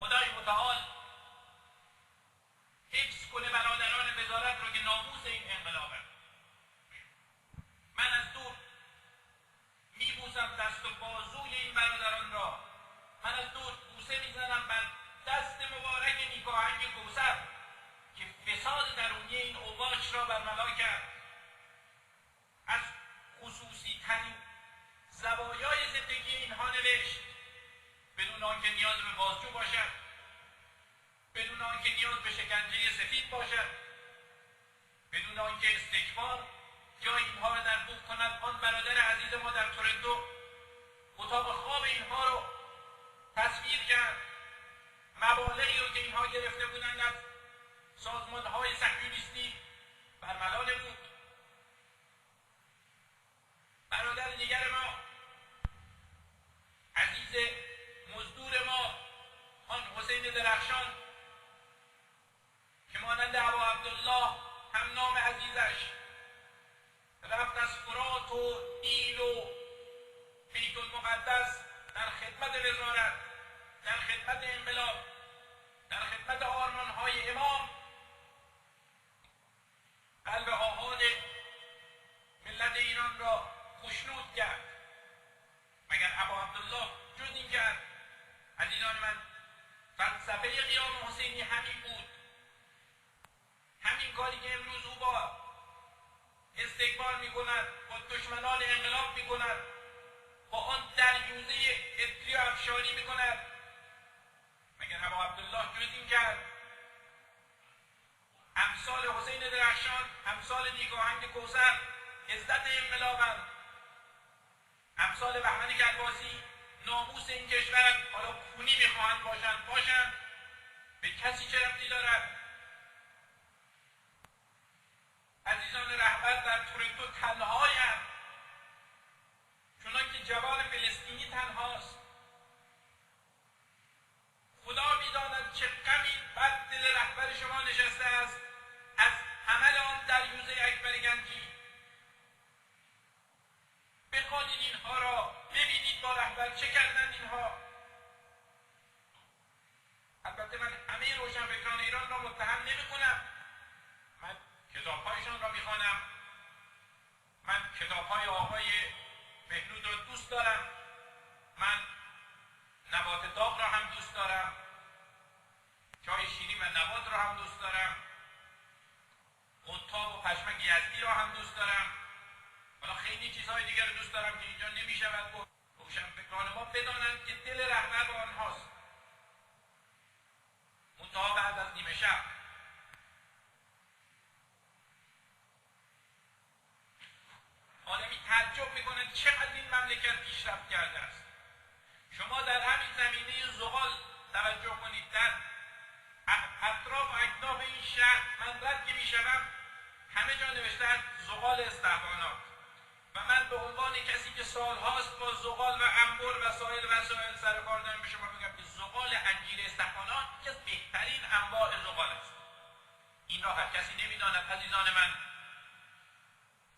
خدای متعال حفظ کنه برادران وزارت رو که ناموس این انقلابه. من از دور میبوسم دست و بازوی این برادران را، من از دور بوسه میزنم بر دست مبارک نیکاهنگ کوثر که فساد درونی این اوباش را برملا کرد. از خصوصی ترین زوایای زندگی اینها نوشت، بدون آنکه نیاز به بازجو باشد، بدون آنکه نیاز به شکنجه سفید باشد، بدون آنکه استکبار یا اینها را در بوق کند. آن برادر عزیز ما در تورنتو اتاق خواب اینها رو تصویر کرد، مبالغی رو که اینها گرفته بودند از سازمان‌های صهیونیستی برملا بود. برادر دیگر ما عزیز مزدور ما آن حسین درخشان که مانند ابا عبدالله هم نام عزیزش رفت از فرات و نیل و بیت المقدس در خدمت وزارت، در خدمت انقلاب، در خدمت آرمان‌های امام قلب آهاد ملت ایران را خشنود کرد. مگر ابا عبدالله جز این کرد؟ عزیزان من، فلسفه قیام حسینی همین بود، همین کاری که امروز او با استکبار میکند، با دشمنان انقلاب میکند، با آن دریوزه ادری و افشاری میکند. مگر ابا عبدالله جز این کرد؟ امثال حسین درخشان، امثال نیکاهنگ کوثر عزت انقلابند، امثال بهمن کلباسی ناموس این کشورند. حالا خونی میخواهند باشند، به کسی چه ربطی دارد؟ عزیزان رهبر در تورنتو تنهایند، چنان که جوان فلسطینی تنهاست. خدا میداند چه غمی بر دل رهبر شما نشسته است از عمل آن دریوزه اکبر گنجی. بخوانید اینها را، ببینید با رهبر چه کردن اینها. البته من همه روشنفکران ایران را متهم نمی‌کنم، من کتاب‌هایشان را می‌خوانم، من کتاب‌های آقای بهنود را دوست دارم، من نبات داغ را هم دوست دارم، چای شیرین و نبات را هم دوست دارم، قطاب و پشمک یزدی را هم دوست دارم. حالا خیلی چیزهای دیگر رو دوست دارم که اینجا نمی‌شود گفت. روشنفکران ما بدانند که دل رهبر با آنهاست. منتها بعد از نیمه شب آدمی تعجب میکنه چقدر این مملکت پیشرفت کرده است. شما در همین زمینه زغال توجه کنید، در اطراف و اکناف این شهر من رد که میشوم همه جا نوشتن زغال استحقانات و من به عنوان کسی که سالهاست با زغال و انبر و سایر وسایل سر کار دارم به شما میگم که زغال انجیر استحقانات یکی از بهترین انواع زغال است. این را هر کسی نمیداند عزیزان من.